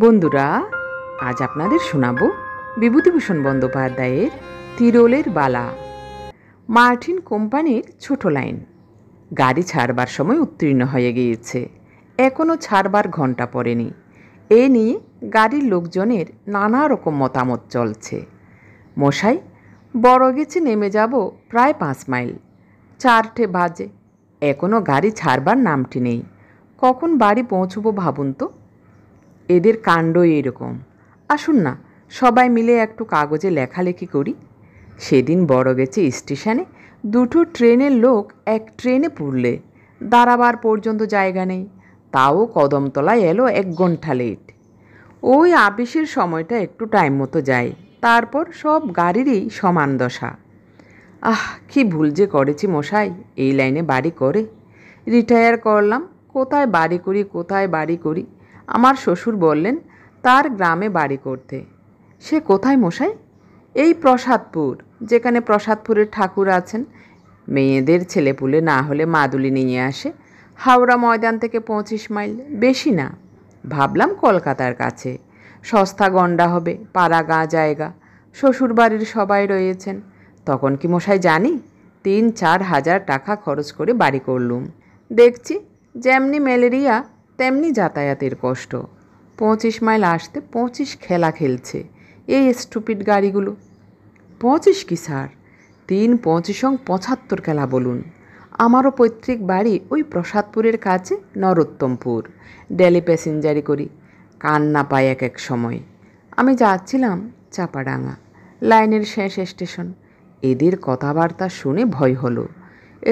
বন্ধুরা, আজ আপনাদের শোনাবো বিভূতিভূষণ বন্দ্যোপাধ্যায়ের তিরোলের বালা। মার্টিন কোম্পানির ছোট লাইন গাড়ি ছাড়বার সময় উত্তীর্ণ হয়ে গিয়েছে, এখনও ছাড়বার ঘণ্টা পড়েনি। এ নিয়ে গাড়ির লোকজনের নানা রকম মতামত চলছে। মশাই, বড়গেছে নেমে যাব প্রায় 5 মাইল, 4টে বাজে, এখনও গাড়ি ছাড়বার নামটি নেই। কখন বাড়ি পৌঁছবো ভাবুন তো। এদের কাণ্ডই এরকম। আসুন না, সবাই মিলে একটু কাগজে লেখালেখি করি। সেদিন বড়গেছে স্টেশনে 2টো ট্রেনের লোক এক ট্রেনে পুরলে, দাঁড়াবার পর্যন্ত জায়গা নেই। তাও কদমতলায় এলো 1 ঘণ্টা লেট। ওই আপিসের সময়টা একটু টাইম মতো যায়, তারপর সব গাড়িরই সমান দশা। কি ভুল যে করেছি মশাই এই লাইনে বাড়ি করে। রিটায়ার করলাম, কোথায় বাড়ি করি। আমার শ্বশুর বললেন তার গ্রামে বাড়ি করতে। সে কোথায় মশাই? এই প্রসাদপুর, যেখানে প্রসাদপুরের ঠাকুর আছেন। মেয়েদের ছেলেপুলে না হলে মাদুলি নিয়ে আসে। হাওড়া ময়দান থেকে 25 মাইল, বেশি না। ভাবলাম কলকাতার কাছে, সস্তা গন্ডা হবে, পাড়া গাঁ জায়গা, শ্বশুর বাড়ির সবাই রয়েছেন। তখন কি মশাই জানি 3-4 হাজার টাকা খরচ করে বাড়ি করলুম। দেখছি যেমনি ম্যালেরিয়া তেমনি যাতায়াতের কষ্ট। 25 মাইল আসতে 25 খেলা খেলছে এই স্টুপিড গাড়িগুলো। 25 কি স্যার, 3-25 75 খেলা বলুন। আমারও পৈতৃক বাড়ি ওই প্রসাদপুরের কাছে নরোত্তমপুর। ডেলি প্যাসেঞ্জারি করি, কান্না পাই এক সময়। আমি যাচ্ছিলাম চাপাডাঙ্গা, লাইনের শেষ স্টেশন। এদের কথাবার্তা শুনে ভয় হলো।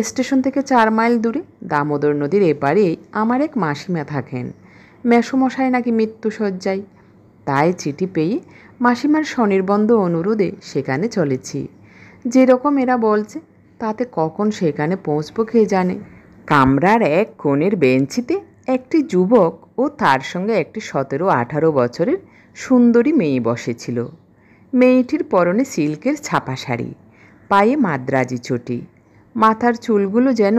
স্টেশন থেকে 4 মাইল দূরে দামোদর নদীর এপারে আমার এক মাসিমা থাকেন। মেসোমশাই নাকি মৃত্যুশয্যায়। তাই চিঠি পেয়ে মাসিমার স্বনির্বন্ধ অনুরোধে সেখানে চলেছি। যেরকম এরা বলছে তাতে কখন সেখানে পৌঁছবো কে জানে। কামরার এক কোণের বেঞ্চিতে একটি যুবক ও তার সঙ্গে একটি 17-18 বছরের সুন্দরী মেয়ে বসেছিল। মেয়েটির পরনে সিল্কের ছাপা শাড়ি, পায়ে মাদ্রাজি চটি, মাথার চুলগুলো যেন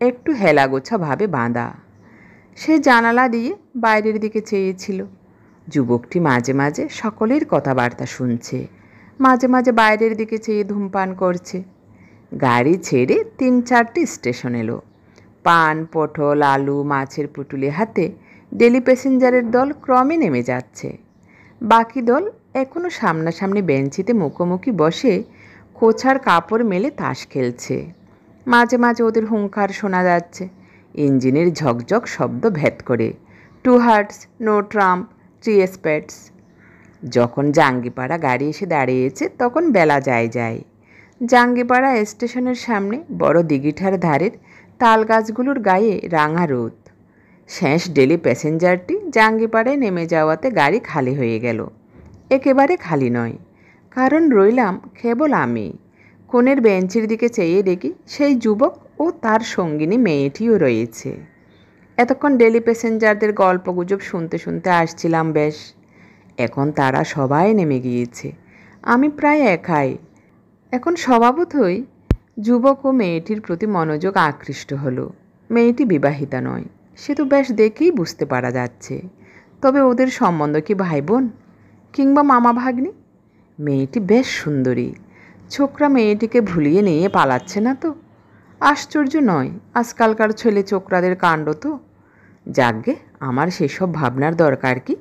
একটু হেলাগোছাভাবে বাঁধা। সে জানালা দিয়ে বাইরের দিকে চেয়েছিল। যুবকটি মাঝে মাঝে সকলের কথাবার্তা শুনছে, মাঝে মাঝে বাইরের দিকে চেয়ে ধূমপান করছে। গাড়ি ছেড়ে 3-4টে স্টেশন এলো। পান, পটল, আলু, মাছের পুটুলি হাতে ডেলি প্যাসেঞ্জারের দল ক্রমে নেমে যাচ্ছে। বাকি দল এখনও সামনাসামনি বেঞ্চিতে মুখোমুখি বসে কোছার কাপড় মেলে তাস খেলছে। মাঝে মাঝে ওদের হুঙ্কার শোনা যাচ্ছে, ইঞ্জিনের ঝকঝক শব্দ ভেদ করে, 2 হার্টস, নো ট্রাম্প, 3 স্পেডস। যখন জাঙ্গিপাড়া গাড়ি এসে দাঁড়িয়েছে তখন বেলা যায়। জাঙ্গিপাড়া স্টেশনের সামনে বড় দিঘিটার ধারের তাল গাছগুলোর গায়ে রাঙা রোদ। শেষ ডেলি প্যাসেঞ্জারটি জাঙ্গিপাড়ায় নেমে যাওয়াতে গাড়ি খালি হয়ে গেল। একেবারে খালি নয়, কারণ রইলাম কেবল আমি। কোণের বেঞ্চের দিকে চেয়ে দেখি সেই যুবক ও তার সঙ্গিনী মেয়েটিও রয়েছে। এতক্ষণ ডেলি প্যাসেঞ্জারদের গল্পগুজব শুনতে শুনতে আসছিলাম বেশ। এখন তারা সবাই নেমে গিয়েছে, আমি প্রায় একাই। এখন স্বভাবতই যুবক ও মেয়েটির প্রতি মনোযোগ আকৃষ্ট হলো। মেয়েটি বিবাহিতা নয়, সে তো বেশ দেখেই বুঝতে পারা যাচ্ছে। তবে ওদের সম্বন্ধ কি ভাই বোন কিংবা মামা ভাগ্নি? মেয়েটি বেশ সুন্দরী। ছোকরা মেয়েটিকে ভুলিয়ে নিয়ে পালাচ্ছে না তো? আশ্চর্য নয়, আজকালকার ছেলে ছোকরাদের কাণ্ড তো। যাকগে, আমার সেসব ভাবনার দরকার কি?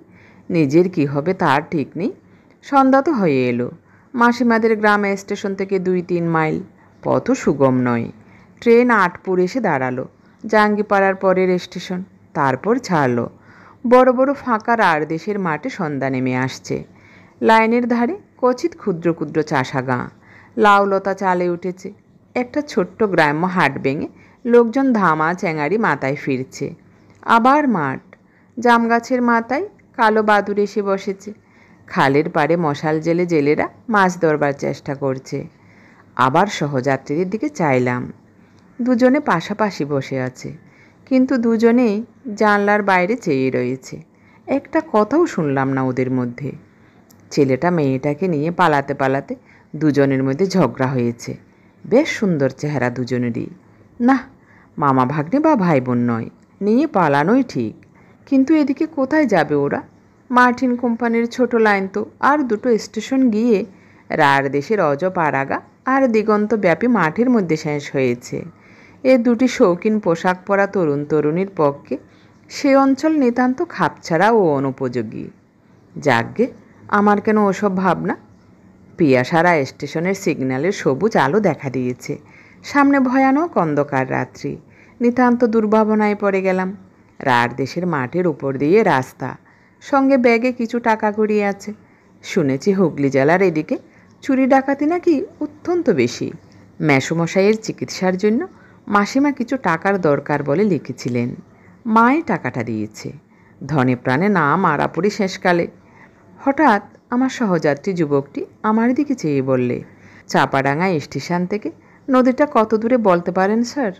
নিজের কি হবে তার ঠিক নেই। সন্ধ্যা তো হয়ে এলো। মাসিমাদের গ্রাম স্টেশন থেকে 2-3 মাইল, পথও সুগম নয়। ট্রেন আটপুর এসে দাঁড়ালো, জাঙ্গিপাড়ার পরের স্টেশন। তারপর ছাড়লো। বড় বড় ফাঁকা আর দেশের মাঠে সন্ধ্যা নেমে আসছে। লাইনের ধারে কচিত ক্ষুদ্র ক্ষুদ্র চাষা গাঁ, লাউলতা চালে উঠেছে। একটা ছোট্ট গ্রাম্য হাট ভেঙে লোকজন ধামা চ্যাঙারি মাথায় ফিরছে। আবার মাঠ, জাম গাছের মাথায় কালো বাদুর এসে বসেছে। খালের পাড়ে মশাল জেলে জেলেরা মাছ ধরবার চেষ্টা করছে। আবার সহযাত্রীদের দিকে চাইলাম। দুজনে পাশাপাশি বসে আছে, কিন্তু দুজনেই জানলার বাইরে চেয়ে রয়েছে। একটা কথাও শুনলাম না ওদের মধ্যে। ছেলেটা মেয়েটাকে নিয়ে পালাতে পালাতে দুজনের মধ্যে ঝগড়া হয়েছে। বেশ সুন্দর চেহারা দুজনেরই। না, মামা ভাগ্নে বা ভাই বোন নয়, নিয়ে পালানোই ঠিক। কিন্তু এদিকে কোথায় যাবে ওরা? মার্টিন কোম্পানির ছোট লাইন তো আর দুটো স্টেশন গিয়ে রার দেশের অজপাড়াগা আর দিগন্তব্যাপী মাঠের মধ্যে শেষ হয়েছে। এ দুটি শৌখিন পোশাক পরা তরুণ তরুণীর পক্ষে সে অঞ্চল নিতান্ত খাপছাড়া ও অনুপযোগী। যাকগে, আমার কেন ওসব ভাবনা। পিয়াসারা স্টেশনের সিগন্যালের সবুজ আলো দেখা দিয়েছে। সামনে ভয়ানক অন্ধকার রাত্রি। নিতান্ত দুর্ভাবনায় পড়ে গেলাম। রার দেশের মাঠের উপর দিয়ে রাস্তা, সঙ্গে ব্যাগে কিছু টাকা কড়ি আছে। শুনেছি হুগলি জেলার এদিকে চুরি ডাকাতি নাকি অত্যন্ত বেশি। মেসোমশাইয়ের চিকিৎসার জন্য মাসিমা কিছু টাকার দরকার বলে লিখেছিলেন। মাই টাকাটা দিয়েছে। ধনে প্রাণে না মারাপুরি শেষকালে। হঠাৎ আমার সহযাত্রী যুবকটি আমার দিকে চেয়ে বললে, চাপাডাঙ্গা স্টেশন থেকে নদীটা কত দূরে বলতে পারেন স্যার?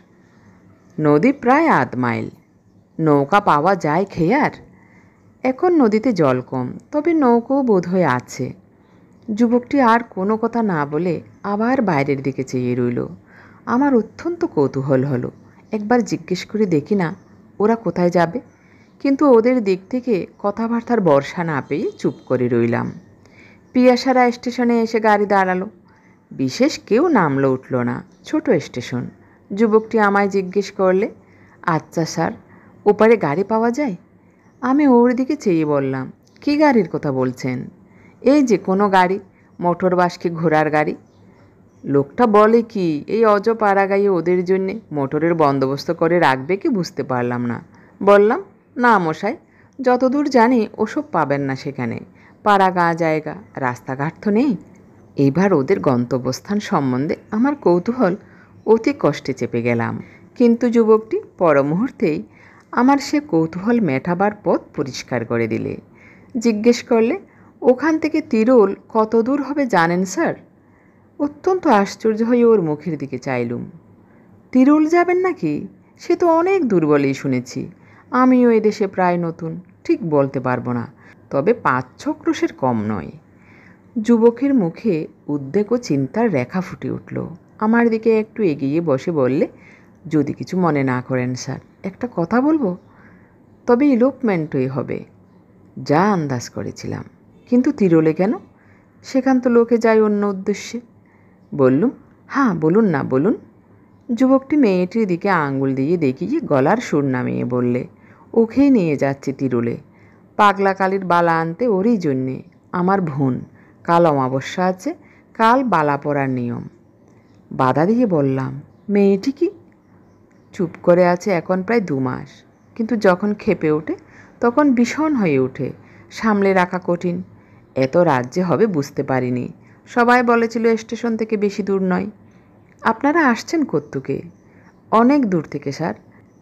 নদী প্রায় 1/2 মাইল। নৌকা পাওয়া যায় খেয়ার? এখন নদীতে জল কম, তবে নৌকাও বোধহয় আছে। যুবকটি আর কোনো কথা না বলে আবার বাইরের দিকে চেয়ে রইল। আমার অত্যন্ত কৌতূহল হলো, একবার জিজ্ঞেস করে দেখি না ওরা কোথায় যাবে। কিন্তু ওদের দিক থেকে কথাবার্তার বর্ষা না পেয়ে চুপ করে রইলাম। পিয়াসারা স্টেশনে এসে গাড়ি দাঁড়ালো। বিশেষ কেউ নামলো উঠল না, ছোট স্টেশন। যুবকটি আমায় জিজ্ঞেস করলে, আচ্ছা স্যার, ওপারে গাড়ি পাওয়া যায়? আমি ওর দিকে চেয়ে বললাম, কী গাড়ির কথা বলছেন? এই যে কোনো গাড়ি, মোটর বাস কি ঘোড়ার গাড়ি? লোকটা বলে কি এই অজপাড়াগাঁয়ে ওদের জন্যে মোটরের বন্দোবস্ত করে রাখবে কি বুঝতে পারলাম না। বললাম, না মশাই, যতদূর জানি ওসব পাবেন না সেখানে। পাড়াগাঁ জায়গা, রাস্তাঘাট তো নেই। এইবার ওদের গন্তব্যস্থান সম্বন্ধে আমার কৌতূহল অতি কষ্টে চেপে গেলাম। কিন্তু যুবকটি পর মুহূর্তেই আমার সে কৌতূহল মেটাবার পথ পরিষ্কার করে দিলে। জিজ্ঞেস করলে, ওখান থেকে তিরুল কত দূর হবে জানেন স্যার? অত্যন্ত আশ্চর্য হয়ে ওর মুখের দিকে চাইলুম। তিরুল যাবেন নাকি? সে তো অনেক দূর বলেই শুনেছি। আমিও এদেশে প্রায় নতুন, ঠিক বলতে পারবো না, তবে 5-6 ক্রোশের কম নয়। যুবকের মুখে উদ্বেগ ও চিন্তার রেখা ফুটে উঠল। আমার দিকে একটু এগিয়ে বসে বললে, যদি কিছু মনে না করেন স্যার, একটা কথা বলবো? তবে ইলোপমেন্টই হবে, যা আন্দাজ করেছিলাম। কিন্তু তিরুলে কেন? সেখান তো লোকে যায় অন্য উদ্দেশ্যে। বললুম, হ্যাঁ বলুন না, বলুন। যুবকটি মেয়েটির দিকে আঙুল দিয়ে দেখিয়ে গলার সুর নামিয়ে বললে, ওকেই নিয়ে যাচ্ছে তিরুলে। পাগলা কালীর বালা আনতে ওরই জন্যে। আমার বোন, কাল অমাবস্যা আছে, কাল বালা পরার নিয়ম। বাধা দিয়ে বললাম, মেয়েটি কি? চুপ করে আছে এখন প্রায় 2 মাস, কিন্তু যখন ক্ষেপে ওঠে তখন ভীষণ হয়ে ওঠে, সামলে রাখা কঠিন। এত রাজ্যে হবে বুঝতে পারিনি। সবাই বলেছিল স্টেশন থেকে বেশি দূর নয়। আপনারা আসছেন কোত্থেকে? অনেক দূর থেকে স্যার,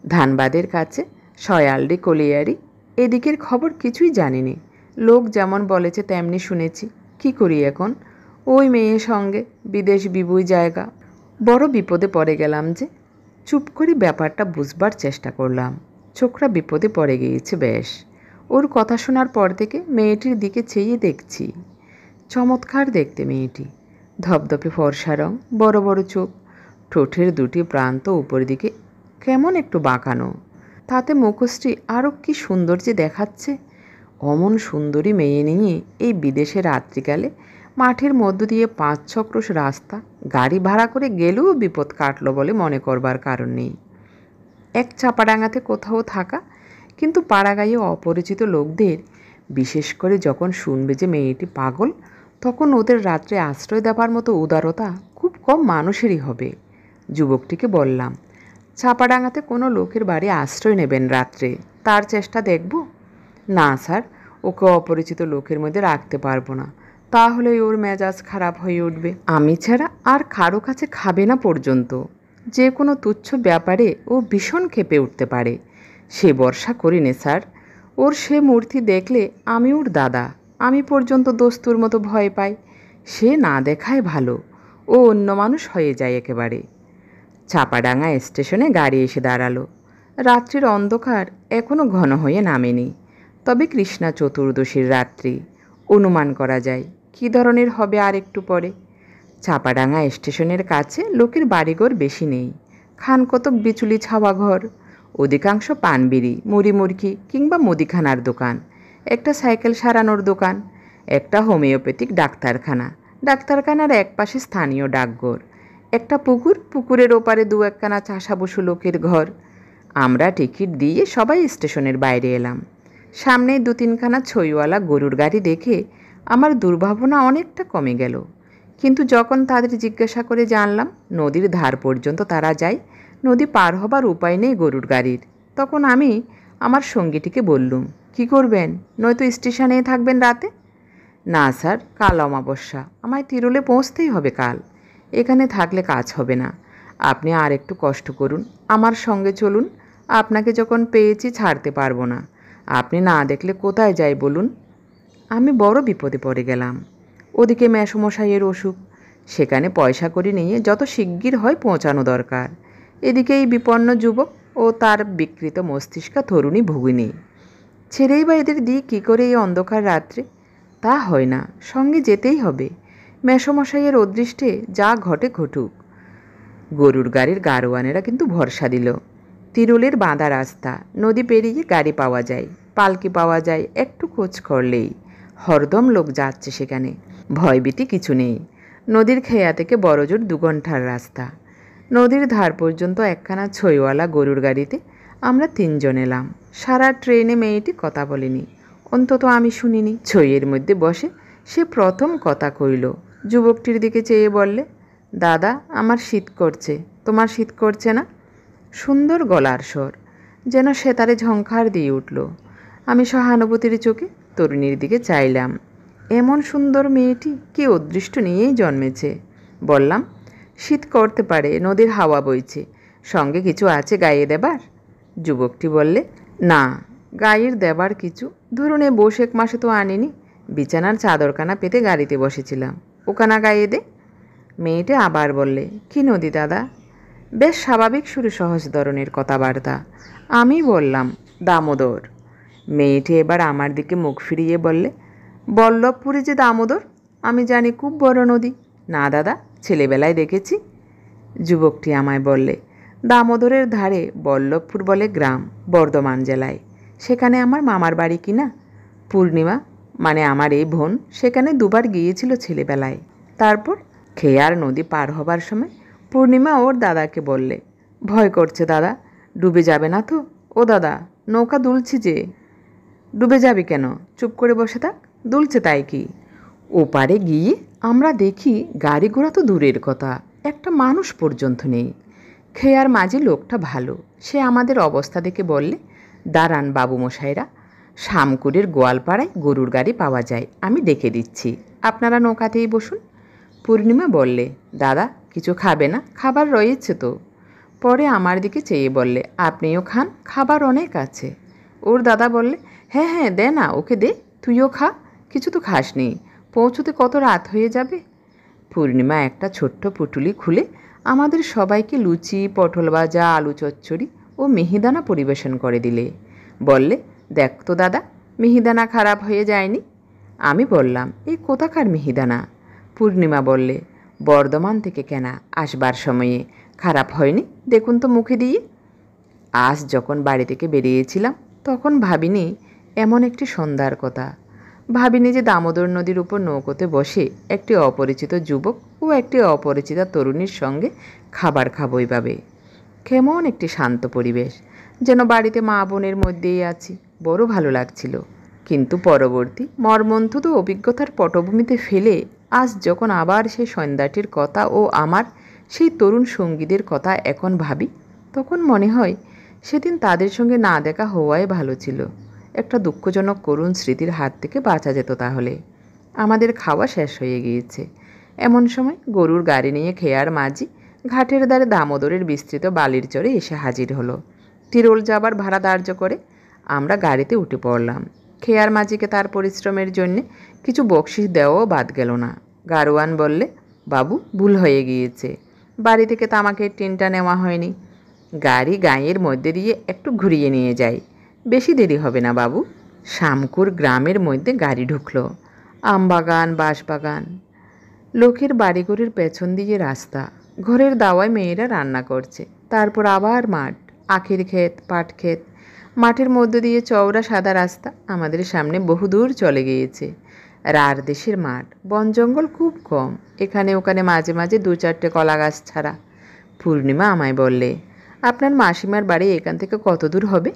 ধানবাদের কাছে, সয়ালডি, কলিয়ারি। এদিকের খবর কিছুই জানিনি। লোক যেমন বলেছে তেমনি শুনেছি। কি করি এখন? ওই মেয়ের সঙ্গে, বিদেশ বিবুই জায়গা। বড় বিপদে পড়ে গেলাম যে। চুপ করে ব্যাপারটা বুঝবার চেষ্টা করলাম। ছোকরা বিপদে পড়ে গিয়েছে বেশ। ওর কথা শোনার পর থেকে মেয়েটির দিকে চেয়ে দেখছি। চমৎকার দেখতে মেয়েটি। ধপধপে ফর্সা রং, বড় বড় চোখ, ঠোঁটের দুটি প্রান্ত উপর দিকে কেমন একটু বাঁকানো, তাতে মুখশ্রী আরও কি সুন্দর যে দেখাচ্ছে। অমন সুন্দরী মেয়ে নিয়ে এই বিদেশে রাত্রিকালে মাঠের মধ্য দিয়ে 5-6 ক্রোশ রাস্তা গাড়ি ভাড়া করে গেলেও বিপদ কাটলো বলে মনে করবার কারণ নেই। এক চাপাডাঙ্গাতে কোথাও থাকা, কিন্তু পাড়াগাঁয়ে অপরিচিত লোকদের, বিশেষ করে যখন শুনবে যে মেয়েটি পাগল, তখন ওদের রাত্রে আশ্রয় দেবার মতো উদারতা খুব কম মানুষেরই হবে। যুবকটিকে বললাম, চাপাডাঙ্গাতে কোনো লোকের বাড়ি আশ্রয় নেবেন রাত্রে, তার চেষ্টা দেখব? না স্যার, ওকে অপরিচিত লোকের মধ্যে রাখতে পারবো না, তাহলে ওর মেজাজ খারাপ হয়ে উঠবে। আমি ছাড়া আর কারো কাছে খাবে না পর্যন্ত। যে কোনো তুচ্ছ ব্যাপারে ও ভীষণ ক্ষেপে উঠতে পারে। সে ভরসা করি নে স্যার। ওর সে মূর্তি দেখলে আমি ওর দাদা, আমি পর্যন্ত দস্তুর মতো ভয় পাই। সে না দেখায় ভালো, ও অন্য মানুষ হয়ে যায় একেবারে। চাপাডাঙ্গা স্টেশনে গাড়ি এসে দাঁড়ালো। রাত্রির অন্ধকার এখনও ঘন হয়ে নামেনি, তবে কৃষ্ণা চতুর্দশীর রাত্রি। অনুমান করা যায় কী ধরনের হবে আর একটু পরে। চাপাডাঙ্গা স্টেশনের কাছে লোকের বাড়িঘর বেশি নেই, খান কতক বিচুলি ছাওয়া ঘর, অধিকাংশ পানবিড়ি, মুড়ি মুরগি কিংবা মুদিখানার দোকান। একটা সাইকেল সারানোর দোকান, একটা হোমিওপ্যাথিক ডাক্তারখানা, ডাক্তারখানার একপাশে স্থানীয় ডাকঘর, একটা পুকুর, পুকুরের ওপারে দু একখানা চাষাবসু লোকের ঘর। আমরা টিকিট দিয়ে সবাই স্টেশনের বাইরে এলাম। সামনেই দু তিনখানা ছইওয়ালা গরুর গাড়ি দেখে আমার দুর্ভাবনা অনেকটা কমে গেল। কিন্তু যখন তাদের জিজ্ঞাসা করে জানলাম নদীর ধার পর্যন্ত তারা যায়, নদী পার হবার উপায় নেই গরুর গাড়ির, তখন আমি আমার সঙ্গীটিকে বললুম, কি করবেন, নয়তো স্টেশনেই থাকবেন রাতে? না স্যার, কাল অমাবস্যা, আমায় তিরুলে পৌঁছতেই হবে কাল, এখানে থাকলে কাজ হবে না। আপনি আর একটু কষ্ট করুন, আমার সঙ্গে চলুন, আপনাকে যখন পেয়েছি ছাড়তে পারবো না। আপনি না দেখলে কোথায় যাই বলুন? আমি বড় বিপদে পড়ে গেলাম। ওদিকে মেসমশাইয়ের অসুখ, সেখানে পয়সা করে নিয়ে যত শিগগির হয় পৌঁছানো দরকার। এদিকে এই বিপন্ন যুবক ও তার বিকৃত মস্তিষ্কা তরুণী ভগিনী, ছেড়েই বা এদের দিই কী করে এই অন্ধকার রাত্রে? তা হয় না, সঙ্গে যেতেই হবে। মেসমশাইয়ের অদৃষ্টে যা ঘটে ঘটুক। গরুর গাড়ির গাড়োয়ানেরা কিন্তু ভরসা দিল। তিরুলের বাঁধা রাস্তা, নদী পেরিয়ে গাড়ি পাওয়া যায়, পালকি পাওয়া যায়, একটু খোঁজ করলেই। হরদম লোক যাচ্ছে সেখানে, ভয়ভীতি কিছু নেই। নদীর খেয়া থেকে বড়জোর 2 ঘন্টার রাস্তা। নদীর ধার পর্যন্ত একখানা ছইওয়ালা গরুর গাড়িতে আমরা 3 জন এলাম। সারা ট্রেনে মেয়েটি কথা বলেনি, অন্তত আমি শুনিনি। ছইয়ের মধ্যে বসে সে প্রথম কথা কইল। যুবকটির দিকে চেয়ে বললে, দাদা, আমার শীত করছে, তোমার শীত করছে না? সুন্দর গলার স্বর, যেন সেতারে ঝংকার দিয়ে উঠল। আমি সহানুভূতির চোখে তরুণীর দিকে চাইলাম। এমন সুন্দর মেয়েটি কি অদৃষ্ট নিয়েই জন্মেছে। বললাম, শীত করতে পারে, নদীর হাওয়া বইছে, সঙ্গে কিছু আছে গায়ে দেবার? যুবকটি বললে, না, গায়ের দেবার কিছু ধরুন এ 1 মাসে তো আনিনি, বিছানার চাদরখানা পেতে গাড়িতে বসেছিলাম, ওখানা গায়ে দে। মেয়েটি আবার বললে, কি নদী দাদা? বেশ স্বাভাবিক সুরে সহজ ধরনের কথাবার্তা। আমি বললাম, দামোদর। মেয়েটি এবার আমার দিকে মুখ ফিরিয়ে বললে, বল্লভপুরে যে দামোদর, আমি জানি খুব বড় নদী। না দাদা, ছেলেবেলায় দেখেছি। যুবকটি আমায় বললে, দামোদরের ধারে বল্লভপুর বলে গ্রাম, বর্ধমান জেলায়, সেখানে আমার মামার বাড়ি কিনা। পূর্ণিমা, মানে আমার এই বোন, সেখানে 2 বার গিয়েছিল ছেলেবেলায়। তারপর খেয়ার নদী পার হবার সময় পূর্ণিমা ওর দাদাকে বললে, ভয় করছে দাদা, ডুবে যাবে না তো? ও দাদা, নৌকা দুলছি যে। ডুবে যাবি কেন, চুপ করে বসে থাক, দুলছে তাই কি? ওপারে গিয়ে আমরা দেখি গাড়ি ঘোড়া তো দূরের কথা, একটা মানুষ পর্যন্ত নেই। খেয়ার মাঝি লোকটা ভালো, সে আমাদের অবস্থা দেখে বললে, দাঁড়ান বাবুমশাইরা, শামকুড়ের গোয়ালপাড়ায় গরুর গাড়ি পাওয়া যায়, আমি দেখে দিচ্ছি, আপনারা নৌকাতেই বসুন। পূর্ণিমা বললে, দাদা, কিছু খাবে না? খাবার রয়েছে তো। পরে আমার দিকে চেয়ে বললে, আপনিও খান, খাবার অনেক আছে। ওর দাদা বললে, হ্যাঁ হ্যাঁ, দে না, ওকে দে, তুইও খা, কিছু তো খাসনি, পৌঁছতে কত রাত হয়ে যাবে। পূর্ণিমা একটা ছোট্ট পুটুলি খুলে আমাদের সবাইকে লুচি, পটল ভাজা, আলু চচ্চড়ি ও মিহিদানা পরিবেশন করে দিলে। বললে, দেখ তো দাদা, মিহিদানা খারাপ হয়ে যায়নি? আমি বললাম, এই কোথাকার মিহিদানা? পূর্ণিমা বললে, বর্ধমান থেকে কেনা, আসবার সময়ে, খারাপ হয়নি, দেখুন তো মুখে দিয়ে। আজ যখন বাড়ি থেকে বেরিয়েছিলাম তখন ভাবিনি এমন একটি সন্ধ্যার কথা। ভাবিনি যে দামোদর নদীর উপর নৌকোতে বসে একটি অপরিচিত যুবক ও একটি অপরিচিতা তরুণীর সঙ্গে খাবার খাবো এইভাবে। কেমন একটি শান্ত পরিবেশ, যেন বাড়িতে মা বোনের মধ্যেই আছি, বড় ভালো লাগছিল। কিন্তু পরবর্তী মর্মন্থুদ অভিজ্ঞতার পটভূমিতে ফেলে আজ যখন আবার সেই সন্ধ্যাটির কথা ও আমার সেই তরুণ সঙ্গীদের কথা এখন ভাবি, তখন মনে হয় সেদিন তাদের সঙ্গে না দেখা হওয়াই ভালো ছিল। একটা দুঃখজনক করুণ স্মৃতির হাত থেকে বাঁচা যেত তাহলে। আমাদের খাওয়া শেষ হয়ে গিয়েছে। এমন সময় গরুর গাড়ি নিয়ে খেয়ার মাঝি ঘাটের ধারে দামোদরের বিস্তৃত বালির চরে এসে হাজির হলো। তিরোল যাবার ভাড়া ধার্য করে আমরা গাড়িতে উঠে পড়লাম। খেয়ার মাঝিকে তার পরিশ্রমের জন্যে কিছু বকশিস দেওয়াও বাদ গেল না। গাড়োয়ান বললে, বাবু, ভুল হয়ে গিয়েছে, বাড়ি থেকে তামাকের টিনটা নেওয়া হয়নি, গাড়ি গাঁয়ের মধ্যে দিয়ে একটু ঘুরিয়ে নিয়ে যাই, বেশি দেরি হবে না বাবু। শামকুর গ্রামের মধ্যে গাড়ি ঢুকলো। আমবাগান, বাঁশবাগান, লোকের বাড়িঘরের পেছন দিয়ে রাস্তা, ঘরের দাওয়ায় মেয়েরা রান্না করছে, তারপর আবার মাঠ, আখের ক্ষেত, পাট ক্ষেত, মাঠের মধ্য দিয়ে চওড়া সাদা রাস্তা আমাদের সামনে বহুদূর চলে গিয়েছে। রার দেশের মাঠ, বন জঙ্গল খুব কম, এখানে ওখানে মাঝে মাঝে 2-4টে কলা গাছ ছাড়া। পূর্ণিমা আমায় বললে, আপনার মাসিমার বাড়ি এখান থেকে কত দূর হবে?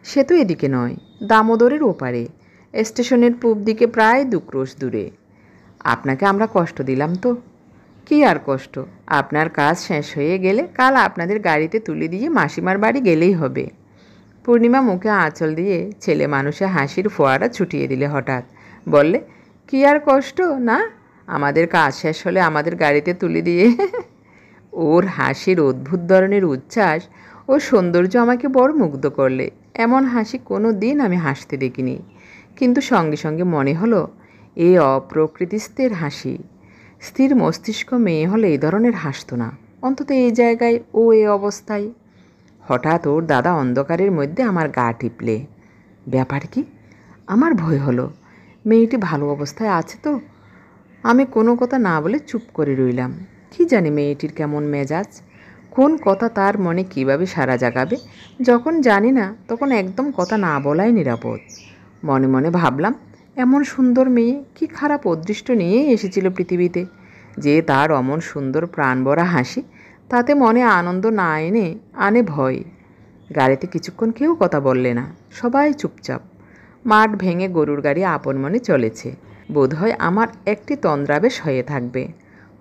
সে তো এদিকে নয়, দামোদরের ওপারে, স্টেশনের পূব দিকে প্রায় 2 ক্রোশ দূরে। আপনাকে আমরা কষ্ট দিলাম তো? কি আর কষ্ট, আপনার কাজ শেষ হয়ে গেলে কাল আপনাদের গাড়িতে তুলে দিয়ে মাসিমার বাড়ি গেলেই হবে। পূর্ণিমা মুখে আঁচল দিয়ে ছেলে মানুষে হাসির ফোয়ারা ছুটিয়ে দিলে হঠাৎ, বললে, কি আর কষ্ট না, আমাদের কাজ শেষ হলে আমাদের গাড়িতে তুলে দিয়ে। ওর হাসির অদ্ভুত ধরনের উচ্ছ্বাস ও সৌন্দর্য আমাকে বড় মুগ্ধ করলে। এমন হাসি কোনো দিন আমি হাসতে দেখিনি, কিন্তু সঙ্গে সঙ্গে মনে হলো এ অপ্রকৃতিস্থের হাসি। স্থির মস্তিষ্ক মেয়ে হলে এই ধরনের হাসতো না, অন্তত এই জায়গায় ও এ অবস্থায়। হঠাৎ ওর দাদা অন্ধকারের মধ্যে আমার গা টিপলে। ব্যাপার কি? আমার ভয় হলো, মেয়েটি ভালো অবস্থায় আছে তো? আমি কোনো কথা না বলে চুপ করে রইলাম। কি জানি মেয়েটির কেমন মেজাজ, কোন কথা তার মনে কিভাবে সাড়া জাগাবে। যখন জানি না তখন একদম কথা না বলাই নিরাপদ। মনে মনে ভাবলাম, এমন সুন্দর মেয়ে কি খারাপ অদৃষ্ট নিয়েই এসেছিল পৃথিবীতে, যে তার অমন সুন্দর প্রাণভরা হাসি তাতে মনে আনন্দ না এনে আনে ভয়। গাড়িতে কিছুক্ষণ কেউ কথা বললে না, সবাই চুপচাপ। মাঠ ভেঙে গরুর গাড়ি আপন মনে চলেছে। বোধহয় আমার একটি তন্দ্রাবেশ হয়ে থাকবে।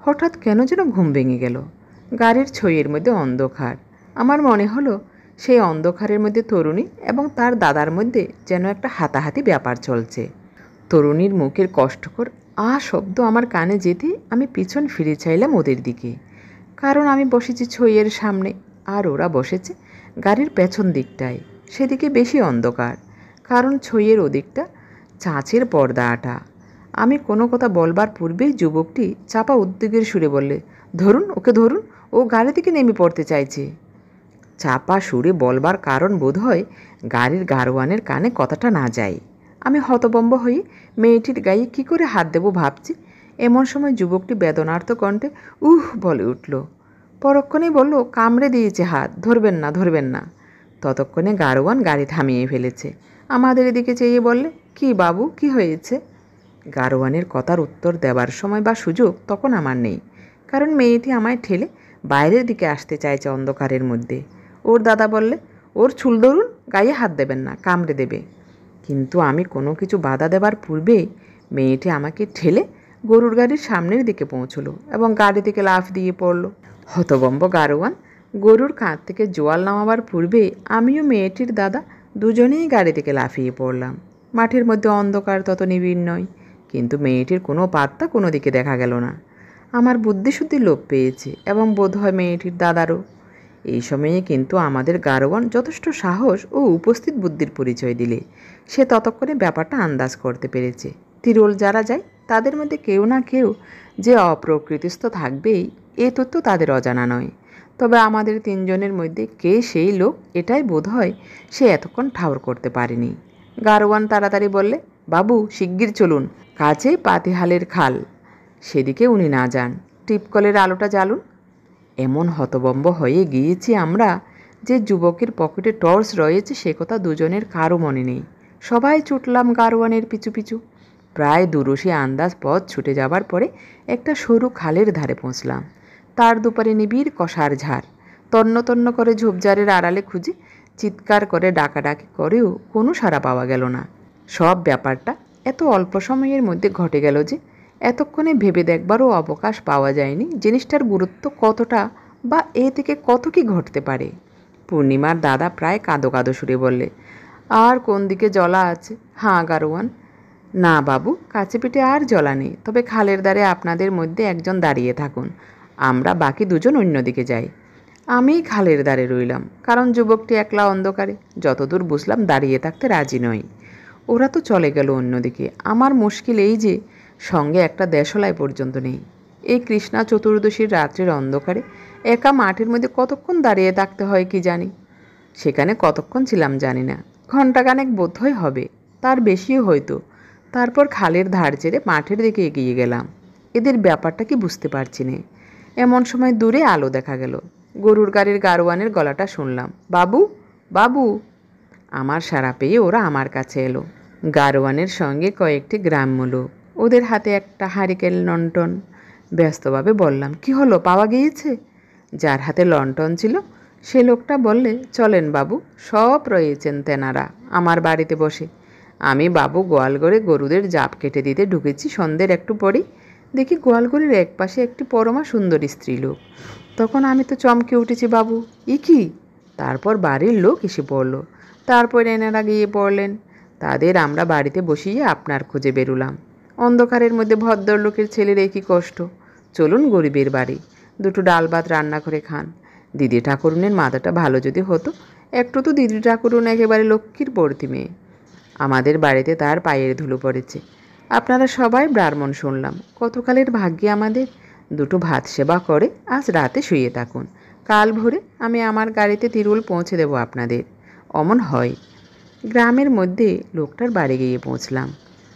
হঠাৎ কেন যেন ঘুম ভেঙে গেল। গাড়ির ছইয়ের মধ্যে অন্ধকার। আমার মনে হলো সেই অন্ধকারের মধ্যে তরুণী এবং তার দাদার মধ্যে যেন একটা হাতাহাতি ব্যাপার চলছে। তরুণীর মুখের কষ্টকর শব্দ আমার কানে যেতে আমি পিছন ফিরে চাইলাম ওদের দিকে, কারণ আমি বসেছি ছইয়ের সামনে আর ওরা বসেছে গাড়ির পেছন দিকটায়। সেদিকে বেশি অন্ধকার, কারণ ছইয়ের ওদিকটা চাঁচের পর্দা আটা। আমি কোনো কথা বলবার পূর্বেই যুবকটি চাপা উদ্বেগের সুরে বললে, ধরুন, ওকে ধরুন, ও গাড়ি থেকে নেমে পড়তে চাইছে। চাপা সুরে বলবার কারণ বোধ হয় গাড়ির গাড়োয়ানের কানে কথাটা না যায়। আমি হতভম্ব হয়ে মেয়েটির গায়ে কী করে হাত দেবো ভাবছি। এমন সময় যুবকটি বেদনার্ত কণ্ঠে বলে উঠল। পরক্ষণেই বলল, কামড়ে দিয়েছে হাত, ধরবেন না, ধরবেন না। ততক্ষণে গাড়োয়ান গাড়ি থামিয়ে ফেলেছে। আমাদের এদিকে চেয়ে বললে, কি বাবু, কি হয়েছে? গাড়োয়ানের কথার উত্তর দেবার সময় বা সুযোগ তখন আমার নেই, কারণ মেয়েটি আমায় ঠেলে বাইরের দিকে আসতে চাইছে অন্ধকারের মধ্যে। ওর দাদা বললে, ওর চুল ধরুন, গায়ে হাত দেবেন না, কামড়ে দেবে। কিন্তু আমি কোনো কিছু বাধা দেবার পূর্বেই মেয়েটি আমাকে ঠেলে গরুর গাড়ির সামনের দিকে পৌঁছলো এবং গাড়ি থেকে লাফ দিয়ে পড়ল। হতভম্ব গাড়োয়ান গরুর কাঁধ থেকে জোয়াল নামাবার পূর্বেই আমিও মেয়েটির দাদা দুজনেই গাড়ি থেকে লাফিয়ে পড়লাম। মাঠের মধ্যে অন্ধকার তত নিবিড় নয়, কিন্তু মেয়েটির কোনো পাত্তা কোনো দিকে দেখা গেল না। আমার বুদ্ধিশুদ্ধি লোপ পেয়েছে এবং বোধ হয় মেয়েটির দাদারও। এই সময়ে কিন্তু আমাদের গাড়োয়ান যথেষ্ট সাহস ও উপস্থিত বুদ্ধির পরিচয় দিলে সে ততক্ষণে ব্যাপারটা আন্দাজ করতে পেরেছে। তিরোল যারা যায় তাদের মধ্যে কেউ না কেউ যে অপ্রকৃতিস্থ থাকবেই, এ তথ্য তাদের অজানা নয়। তবে আমাদের তিনজনের মধ্যে কে সেই লোক এটাই বোধ হয় সে এতক্ষণ ঠাউর করতে পারেনি। গাড়োয়ান তাড়াতাড়ি বললে, বাবু শিগগির চলুন, কাছেই পাতিহালের খাল, সেদিকে উনি না যান, টিপকলের আলোটা জ্বালুন। এমন হতভম্ব হয়ে গিয়েছি আমরা যে যুবকের পকেটে টর্চ রয়েছে সে কথা দুজনের কারও মনে নেই। সবাই ছুটলাম গাড়োয়ানের পিছু পিছু। প্রায় 2 আন্দাজ পথ ছুটে যাবার পরে একটা সরু খালের ধারে পৌঁছলাম। তার দুপারে নিবিড় কষার ঝাড়। তন্ন তন্ন করে ঝোপঝাড়ের আড়ালে খুঁজে চিৎকার করে ডাকাডাকি করেও কোনো সাড়া পাওয়া গেল না। সব ব্যাপারটা এত অল্প সময়ের মধ্যে ঘটে গেল যে এতক্ষণে ভেবে দেখবারও অবকাশ পাওয়া যায়নি জিনিসটার গুরুত্ব কতটা বা এ থেকে কত কি ঘটতে পারে। পূর্ণিমার দাদা প্রায় কাঁদো কাঁদো সুরে বললে, আর কোন দিকে জলা আছে? হাঁ গাড়োয়ান। না বাবু, কাছে পিঠে আর জলা নেই, তবে খালের ধারে আপনাদের মধ্যে একজন দাঁড়িয়ে থাকুন, আমরা বাকি দুজন অন্যদিকে যাই। আমি খালের ধারে রইলাম, কারণ যুবকটি একলা অন্ধকারে যতদূর বুঝলাম দাঁড়িয়ে থাকতে রাজি নয়। ওরা তো চলে গেল অন্যদিকে। আমার মুশকিল এই যে সঙ্গে একটা দেশলাই পর্যন্ত নেই। এই কৃষ্ণা চতুর্দশীর রাত্রির অন্ধকারে একা মাঠের মধ্যে কতক্ষণ দাঁড়িয়ে থাকতে হয় কি জানি। সেখানে কতক্ষণ ছিলাম জানি না, ঘণ্টাখানেক বোধহয় হবে, তার বেশিও হয়তো। তারপর খালের ধার ছেড়ে মাঠের দিকে এগিয়ে গেলাম। এদের ব্যাপারটা কি বুঝতে পারছি না। এমন সময় দূরে আলো দেখা গেল। গরুর গাড়ির গাড়োয়ানের গলাটা শুনলাম, বাবু, বাবু। আমার সাড়া পেয়ে ওরা আমার কাছে এলো। গারোয়ানের সঙ্গে কয়েকটি গ্রাম্য লোক, ওদের হাতে একটা হারিকেন লণ্ঠন। ব্যস্তভাবে বললাম, কি হলো, পাওয়া গিয়েছে? যার হাতে লণ্ঠন ছিল সে লোকটা বললে, চলেন বাবু, সব রয়েছেন তেনারা আমার বাড়িতে বসে। আমি বাবু গোয়ালঘরে গরুদের জাপ কেটে দিতে ঢুকেছি সন্ধ্যের একটু পরেই, দেখি গোয়ালঘরের এক পাশে একটি পরমা সুন্দরী স্ত্রীলোক। তখন আমি তো চমকে উঠেছি, বাবু ই কি! তারপর বাড়ির লোক এসে পড়ল, তারপর এনারা গিয়ে পড়লেন। তাদের আমরা বাড়িতে বসিয়ে আপনার খোঁজে বেরুলাম। অন্ধকারের মধ্যে ভদ্রলোকের ছেলের একই কষ্ট। চলুন গরিবের বাড়ি, দুটো ডাল ভাত রান্না করে খান। দিদি ঠাকুরুনের মাথাটা ভালো যদি হতো, একটু তো দিদি ঠাকুরুন একেবারে লক্ষ্মীর পড়তি মেয়ে। আমাদের বাড়িতে তার পায়ের ধুলো পড়েছে। আপনারা সবাই ব্রাহ্মণ শুনলাম, কতকালের ভাগ্যে আমাদের। দুটো ভাত সেবা করে আজ রাতে শুয়ে থাকুন, কাল ভোরে আমি আমার গাড়িতে তিরুল পৌঁছে দেব আপনাদের। অমন হয়। গ্রামের মধ্যে লোকটার বাড়ি গিয়ে পৌঁছলাম।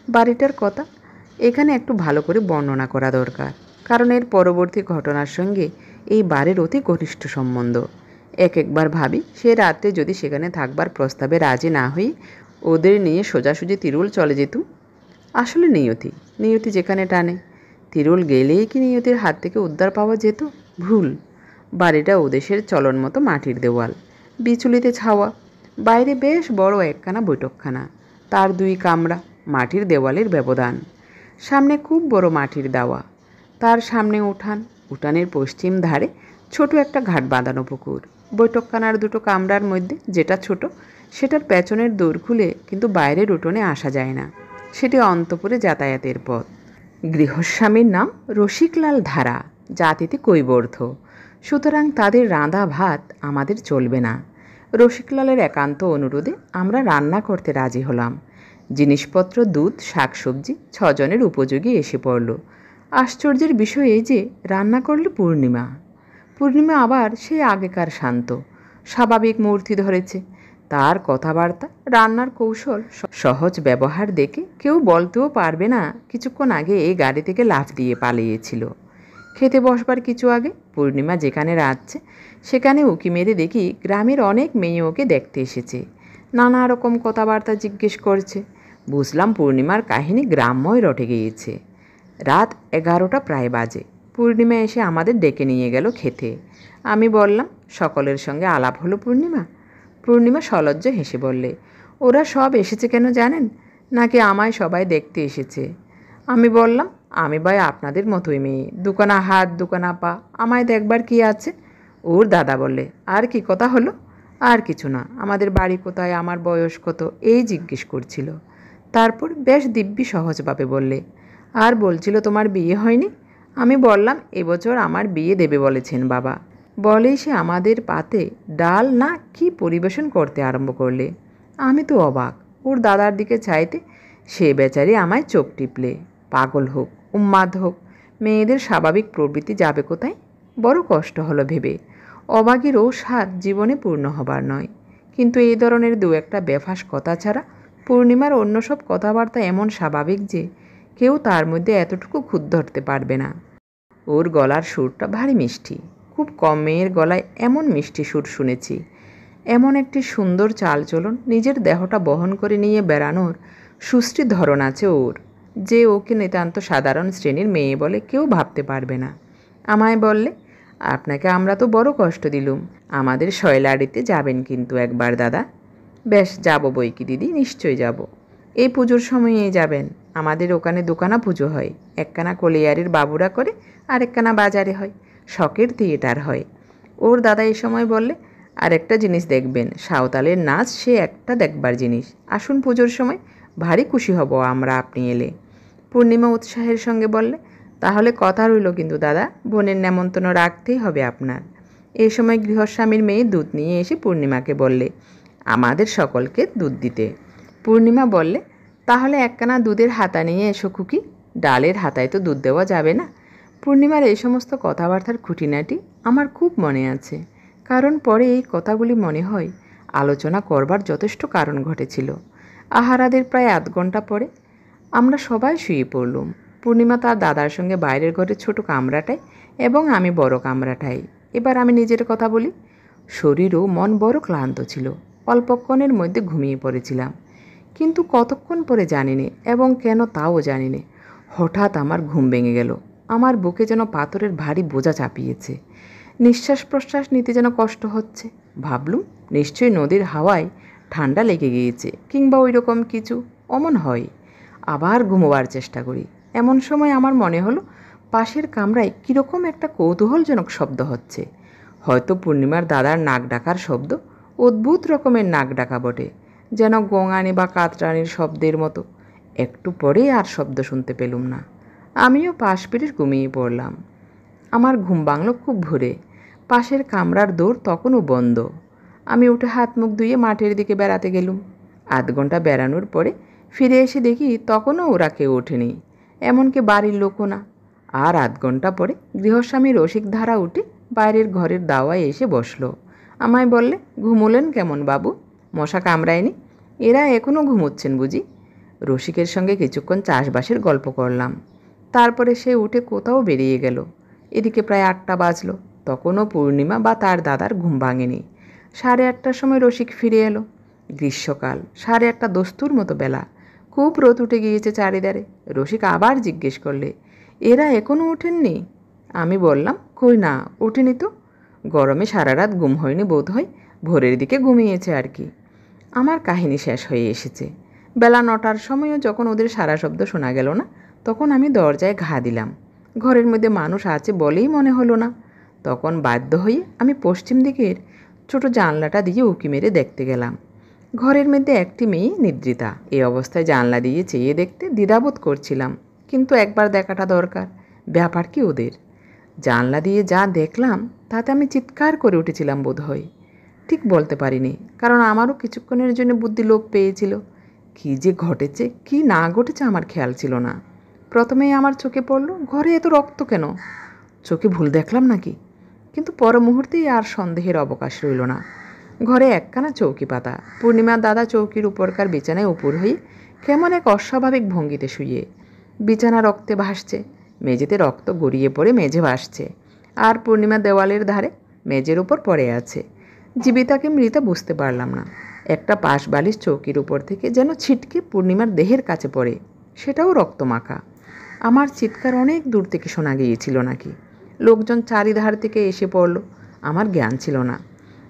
বাড়িটার কথা এখানে একটু ভালো করে বর্ণনা করা দরকার, কারণ এর পরবর্তী ঘটনার সঙ্গে এই বাড়ির অতি ঘনিষ্ঠ সম্বন্ধ। একবার ভাবি, সে রাত্রে যদি সেখানে থাকবার প্রস্তাবে রাজি না হয়ে ওদের নিয়ে সোজাসুজি তিরুল চলে যেতুম। আসলে নিয়তি যেখানে টানে, তিরুল গেলেই কি নিয়তির হাত থেকে উদ্ধার পাওয়া যেত? ভুল। বাড়িটা ওদেশের চলন মতো মাটির দেওয়াল, বিচুলিতে ছাওয়া, বাইরে বেশ বড় একখানা বৈঠকখানা, তার 2 কামরা, মাটির দেওয়ালের ব্যবধান, সামনে খুব বড় মাটির দাওয়া, তার সামনে উঠান, উঠানের পশ্চিম ধারে ছোট একটা ঘাট বাঁধানো পুকুর। বৈঠকখানার 2টো কামরার মধ্যে যেটা ছোট, সেটার পেছনের দোর খুলে কিন্তু বাইরের উঠোনে আসা যায় না, সেটি অন্তপুরে যাতায়াতের পথ। গৃহস্বামীর নাম রসিকলাল ধারা, জাতিতে কৈবর্ধ, সুতরাং তাদের রাঁধা ভাত আমাদের চলবে না। রসিকলালের একান্ত অনুরোধে আমরা রান্না করতে রাজি হলাম। জিনিসপত্র, দুধ, শাকসবজি 6 জনের উপযোগী এসে পড়ল। আশ্চর্যের বিষয় এই যে রান্না করলে পূর্ণিমা আবার সেই আগেকার শান্ত স্বাভাবিক মূর্তি ধরেছে। তার কথাবার্তা, রান্নার কৌশল, সহজ ব্যবহার দেখে কেউ বলতেও পারবে না কিছুক্ষণ আগে এই গাড়ি থেকে লাফ দিয়ে পালিয়েছিল। খেতে বসবার কিছু আগে পূর্ণিমা যেখানে রাঁধছে সেখানে উকি মেরে দেখি গ্রামের অনেক মেয়ে ওকে দেখতে এসেছে, নানা রকম কথাবার্তা জিজ্ঞেস করছে। বুঝলাম পূর্ণিমার কাহিনী গ্রাম্যই রটে গিয়েছে। রাত 11টা প্রায় বাজে। পূর্ণিমা এসে আমাদের ডেকে নিয়ে গেল খেতে। আমি বললাম, সকলের সঙ্গে আলাপ হলো পূর্ণিমা সলজ্জ হেসে বললে, ওরা সব এসেছে কেন জানেন? নাকি আমায় সবাই দেখতে এসেছে? আমি বললাম, আমি ভাই আপনাদের মতোই মেয়ে, দুখানা হাত দুখানা পা, আমায় দেখবার কি আছে? ওর দাদা বললে, আর কি কথা হলো? আর কিছু না, আমাদের বাড়ি কোথায়, আমার বয়স কত, এই জিজ্ঞেস করছিল। তারপর বেশ দিব্যি সহজভাবে বললে, আর বলছিল তোমার বিয়ে হয়নি। আমি বললাম, এবছর আমার বিয়ে দেবে বলেছেন বাবা। বলেই সে আমাদের পাতে ডাল না কি পরিবেশন করতে আরম্ভ করলে। আমি তো অবাক। ওর দাদার দিকে চাইতে সে বেচারি আমায় চোখ টিপলে। পাগল হোক, উন্মাদ হোক, মেয়েদের স্বাভাবিক প্রবৃত্তি যাবে কোথায়? বড় কষ্ট হলো ভেবে। অবাগের ও স্বাদ জীবনে পূর্ণ হবার নয়। কিন্তু এই ধরনের 2-একটা বেফাস কথা ছাড়া পূর্ণিমার অন্য সব কথাবার্তা এমন স্বাভাবিক যে কেউ তার মধ্যে এতটুকু খুঁত ধরতে পারবে না। ওর গলার সুরটা ভারী মিষ্টি। খুব কম মেয়ের গলায় এমন মিষ্টি সুর শুনেছি। এমন একটি সুন্দর চালচলন, নিজের দেহটা বহন করে নিয়ে বেড়ানোর সুশ্রী ধরন আছে ওর, যে ওকে নিতান্ত সাধারণ শ্রেণীর মেয়ে বলে কেউ ভাবতে পারবে না। আমায় বললে, আপনাকে আমরা তো বড় কষ্ট দিলুম, আমাদের শয়লাড়িতে যাবেন কিন্তু একবার দাদা। বেশ, যাব বই কি দিদি, নিশ্চয়ই যাব। এই পুজোর সময়েই যাবেন। আমাদের ওখানে দুখানা পুজো হয়, একখানা কলিয়ারির বাবুরা করে, আর একখানা বাজারে হয়, শখের থিয়েটার হয়। ওর দাদা এই সময় বললে, আর একটা জিনিস দেখবেন, সাঁওতালের নাচ, সে একটা দেখবার জিনিস। আসুন পুজোর সময়, ভারী খুশি হব আমরা আপনি এলে। পূর্ণিমা উৎসাহের সঙ্গে বললে, তাহলে কথা রইল কিন্তু দাদা, বোনের নেমন্তন্ন রাখতেই হবে আপনার। এই সময় গৃহস্বামীর মেয়ে দুধ নিয়ে এসে পূর্ণিমাকে বললে, আমাদের সকলকে দুধ দিতে। পূর্ণিমা বললে, তাহলে একখানা দুধের হাতা নিয়ে এসো খুকি, ডালের হাতায় তো দুধ দেওয়া যাবে না। পূর্ণিমার এই সমস্ত কথাবার্তার খুঁটিনাটি আমার খুব মনে আছে, কারণ পরে এই কথাগুলি মনে হয় আলোচনা করবার যথেষ্ট কারণ ঘটেছিল। আহারাদের প্রায় 1/2 ঘন্টা পরে আমরা সবাই শুয়ে পড়লুম। পূর্ণিমা তার দাদার সঙ্গে বাইরের ঘরের ছোট কামরাটায় এবং আমি বড় কামরাটায়। এবার আমি নিজের কথা বলি। শরীর ও মন বড় ক্লান্ত ছিল। অল্পক্ষণের মধ্যে ঘুমিয়ে পড়েছিলাম, কিন্তু কতক্ষণ পরে জানিনি এবং কেন তাও জানিনি। হঠাৎ আমার ঘুম ভেঙে গেল। আমার বুকে যেন পাথরের ভারী বোঝা চাপিয়েছে। নিঃশ্বাস প্রশ্বাস নিতে যেন কষ্ট হচ্ছে। ভাবলুম নিশ্চয়ই নদীর হাওয়ায় ঠান্ডা লেগে গিয়েছে কিংবা ওই রকম কিছু, অমন হয়। আবার ঘুমোবার চেষ্টা করি। এমন সময় আমার মনে হলো পাশের কামরায় কীরকম একটা কৌতূহলজনক শব্দ হচ্ছে। হয়তো পূর্ণিমার দাদার নাক ডাকার শব্দ। অদ্ভুত রকমের নাক ডাকা বটে, যেন গোঙানি বা কাতরানির শব্দের মতো। একটু পরেই আর শব্দ শুনতে পেলুম না। আমিও পাশ ফিরে ঘুমিয়ে পড়লাম। আমার ঘুম ভাঙল খুব ভোরে। পাশের কামরার দৌড় তখনও বন্ধ। আমি উঠে হাত মুখ ধুয়ে মাঠের দিকে বেড়াতে গেলুম। আধ ঘন্টা বেড়ানোর পরে ফিরে এসে দেখি তখনও ওরা কেউ ওঠেনি, এমনকি বাড়ির লোকও না। আর আধ ঘন্টা পরে গৃহস্বামী রসিকধারা উঠে বাইরের ঘরের দাওয়ায় এসে বসলো। আমায় বললে, ঘুমোলেন কেমন বাবু? মশা কামড়ায়নি? এরা এখনও ঘুমোচ্ছেন বুঝি? রসিকের সঙ্গে কিছুক্ষণ চাষবাসের গল্প করলাম। তারপরে সে উঠে কোথাও বেরিয়ে গেল। এদিকে প্রায় 8টা বাজল। তখনও পূর্ণিমা বা তার দাদার ঘুম ভাঙেনি। 8:30টার সময় রসিক ফিরে এলো। গ্রীষ্মকাল, 8:30 দস্তুর মতো বেলা। খুব রোদ উঠে গিয়েছে চারিধারে। রসিক আবার জিজ্ঞেস করলে, এরা এখনও ওঠেননি? আমি বললাম, কই না, ওঠেনি তো। গরমে সারা রাত ঘুম হয়নি বোধ হয়, ভোরের দিকে ঘুমিয়েছে আর কি। আমার কাহিনী শেষ হয়ে এসেছে। বেলা 9টার সময়ও যখন ওদের সারা শব্দ শোনা গেল না, তখন আমি দরজায় ঘা দিলাম। ঘরের মধ্যে মানুষ আছে বলেই মনে হলো না। তখন বাধ্য হয়ে আমি পশ্চিম দিকের ছোট জানলাটা দিয়ে উঁকি মেরে দেখতে গেলাম। ঘরের মধ্যে একটি মেয়ে নিদ্রিতা। এই অবস্থায় জানলা দিয়ে চেয়ে দেখতে দ্বিধাবোধ করছিলাম, কিন্তু একবার দেখাটা দরকার। ব্যাপার কি ওদের? জানলা দিয়ে যা দেখলাম তাতে আমি চিৎকার করে উঠেছিলাম বোধ হয়। ঠিক বলতে পারিনি, কারণ আমারও কিছুক্ষণের জন্য বুদ্ধি লোপ পেয়েছিল। কী যে ঘটেছে কি না ঘটেছে আমার খেয়াল ছিল না। প্রথমেই আমার চোখে পড়ল, ঘরে এত রক্ত কেন? চোখে ভুল দেখলাম নাকি? কিন্তু পর মুহূর্তেই আর সন্দেহের অবকাশ রইল না। ঘরে একখানা চৌকি পাতা। পূর্ণিমার দাদা চৌকির উপরকার বিছানায় উপর হয়ে কেমন এক অস্বাভাবিক ভঙ্গিতে শুয়ে। বিছানা রক্তে ভাসছে। মেঝেতে রক্ত গড়িয়ে পড়ে মেঝে ভাসছে। আর পূর্ণিমা দেওয়ালের ধারে মেঝের উপর পড়ে আছে। জীবিতাকে মৃতা বুঝতে পারলাম না। একটা পাশ বালিশ চৌকির উপর থেকে যেন ছিটকে পূর্ণিমার দেহের কাছে পড়ে, সেটাও রক্তমাখা। আমার চিৎকার অনেক দূর থেকে শোনা গিয়েছিল নাকি? লোকজন চারিধার থেকে এসে পড়ল। আমার জ্ঞান ছিল না।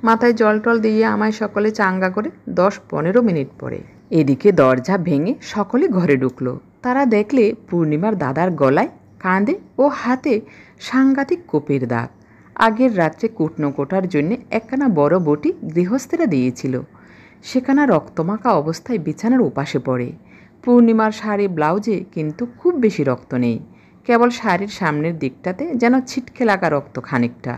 মাথায় জল টল দিয়ে আমায় সকলে চাঙ্গা করে 10-15 মিনিট পরে এদিকে দরজা ভেঙে সকলে ঘরে ঢুকলো। তারা দেখলে পূর্ণিমার দাদার গলায়, কাঁধে ও হাতে সাংঘাতিক কোপের দাগ। আগের রাত্রে কুটনো কোটার জন্য একখানা বড় বটি গৃহস্থেরা দিয়েছিল। সেখানা রক্তমাখা অবস্থায় বিছানার উপাসে পড়ে। পূর্ণিমার শাড়ি ব্লাউজে কিন্তু খুব বেশি রক্ত নেই, কেবল শাড়ির সামনের দিকটাতে যেন ছিটকে লাগা রক্ত খানিকটা।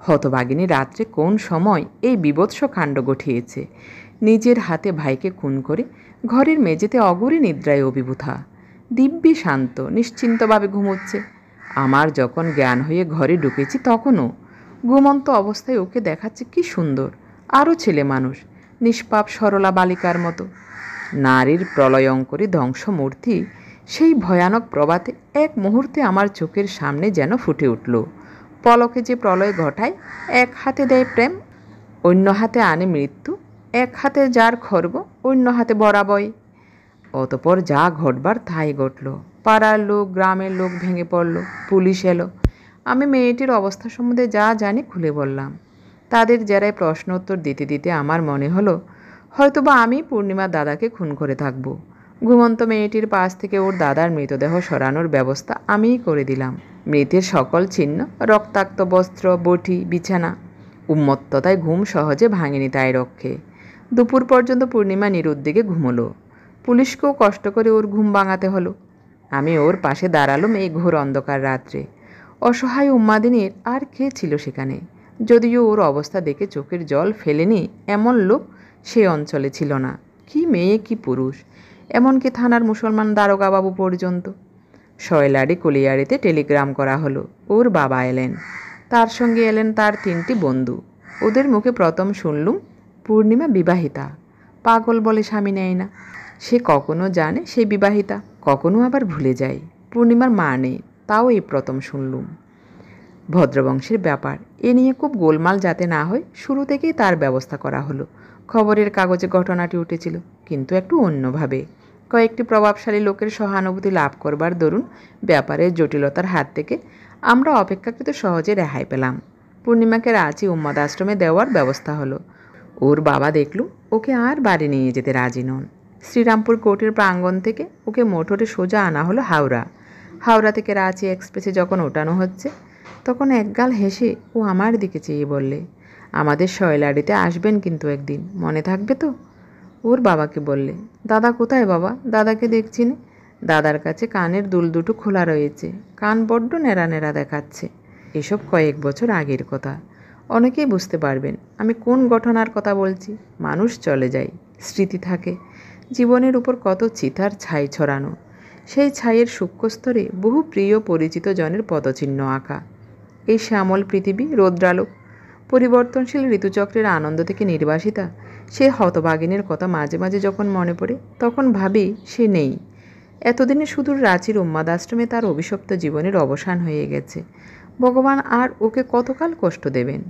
হতভাগিনী রাত্রে কোন সময় এই বীভৎস কাণ্ড ঘটিয়েছে। নিজের হাতে ভাইকে খুন করে ঘরের মেঝেতে অগরে নিদ্রায় অভিভূতা। দিব্যি শান্ত নিশ্চিন্তভাবে ঘুমোচ্ছে। আমার যখন জ্ঞান হয়ে ঘরে ঢুকেছি তখনও ঘুমন্ত অবস্থায় ওকে দেখাচ্ছে কি সুন্দর, আরও ছেলে মানুষ, নিষ্পাপ সরলা বালিকার মতো। নারীর প্রলয়ঙ্করী ধ্বংসমূর্তি সেই ভয়ানক প্রভাতে এক মুহূর্তে আমার চোখের সামনে যেন ফুটে উঠল। পলকে যে প্রলয় ঘটায়, এক হাতে দেয় প্রেম, অন্য হাতে আনে মৃত্যু, এক হাতে যার খর্গ, অন্য হাতে বরাবয়। অতপর যা ঘটবার তাই ঘটল। পাড়ার লোক, গ্রামের লোক ভেঙে পড়ল। পুলিশ এলো। আমি মেয়েটির অবস্থা সম্বন্ধে যা জানি খুলে বললাম। তাদের জেরায় প্রশ্ন উত্তর দিতে দিতে আমার মনে হলো হয়তোবা আমি পূর্ণিমার দাদাকে খুন করে থাকব। ঘুমন্ত মেয়েটির পাশ থেকে ওর দাদার মৃতদেহ সরানোর ব্যবস্থা আমিই করে দিলাম। মৃতের সকল চিহ্ন, রক্তাক্ত বস্ত্র, বটি, বিছানা। উন্মত্ততায় ঘুম সহজে ভাঙেনি তাই রক্ষে। দুপুর পর্যন্ত পূর্ণিমা নিরুদ্বেগে ঘুমোলো। পুলিশকেও কষ্ট করে ওর ঘুম ভাঙাতে হলো। আমি ওর পাশে দাঁড়ালুম এই ঘোর অন্ধকার রাত্রে। অসহায় উন্মাদিনীর আর কে ছিল সেখানে? যদিও ওর অবস্থা দেখে চোখের জল ফেলেনি এমন লোক সে অঞ্চলে ছিল না। কি মেয়ে কি পুরুষ, এমনকি থানার মুসলমান দারোগাবাবু পর্যন্ত। শয়লাড়ি কলিয়াড়িতে টেলিগ্রাম করা হলো। ওর বাবা এলেন, তার সঙ্গে এলেন তার 3টি বন্ধু। ওদের মুখে প্রথম শুনলুম পূর্ণিমা বিবাহিতা। পাগল বলে স্বামী নেয় না। সে কখনো জানে সে বিবাহিতা, কখনো আবার ভুলে যায়। পূর্ণিমার মা নেই, তাও এই প্রথম শুনলুম। ভদ্রবংশের ব্যাপার, এ নিয়ে খুব গোলমাল যাতে না হয় শুরু থেকেই তার ব্যবস্থা করা হলো। খবরের কাগজে ঘটনাটি উঠেছিল, কিন্তু একটু অন্যভাবে। কয়েকটি প্রভাবশালী লোকের সহানুভূতি লাভ করবার দরুন ব্যাপারের জটিলতার হাত থেকে আমরা অপেক্ষাকৃত সহজে রেহাই পেলাম। পূর্ণিমাকে রাঁচি উম্মাদ আশ্রমে দেওয়ার ব্যবস্থা হলো। ওর বাবা দেখল ওকে আর বাড়ি নিয়ে যেতে রাজি নন। শ্রীরামপুর কোর্টের প্রাঙ্গণ থেকে ওকে মোটরে সোজা আনা হলো হাওড়া। হাওড়া থেকে রাঁচি এক্সপ্রেসে যখন ওঠানো হচ্ছে, তখন একগাল হেসে ও আমার দিকে চেয়ে বললে, আমাদের শয়লাড়িতে আসবেন কিন্তু একদিন, মনে থাকবে তো? ওর বাবাকে বললে, দাদা কোথায় বাবা? দাদাকে দেখছি না। দাদার কাছে কানের দুল দুটো খোলা রয়েছে, কান বড্ড নেড়া নেড়া দেখাচ্ছে। এসব কয়েক বছর আগের কথা। অনেকেই বুঝতে পারবেন আমি কোন ঘটনার কথা বলছি। মানুষ চলে যায়, স্মৃতি থাকে। জীবনের উপর কত চিতার ছাই ছড়ানো। সেই ছাইয়ের সূক্ষ্মস্তরে বহু প্রিয় পরিচিত জনের পদচিহ্ন আঁকা। এই শ্যামল পৃথিবী, রৌদ্রালো, পরিবর্তনশীল ঋতুচক্রের আনন্দ থেকে নির্বাসিতা সে হতভাগিনীর কথা মাঝে মাঝে যখন মনে পড়ে, তখন ভাবি সে নেই। এতদিনে সুদূর রাঁচির উম্মাদ আশ্রমে তার অভিশপ্ত জীবনের অবসান হয়ে গেছে। ভগবান আর ওকে কতকাল কষ্ট দেবেন?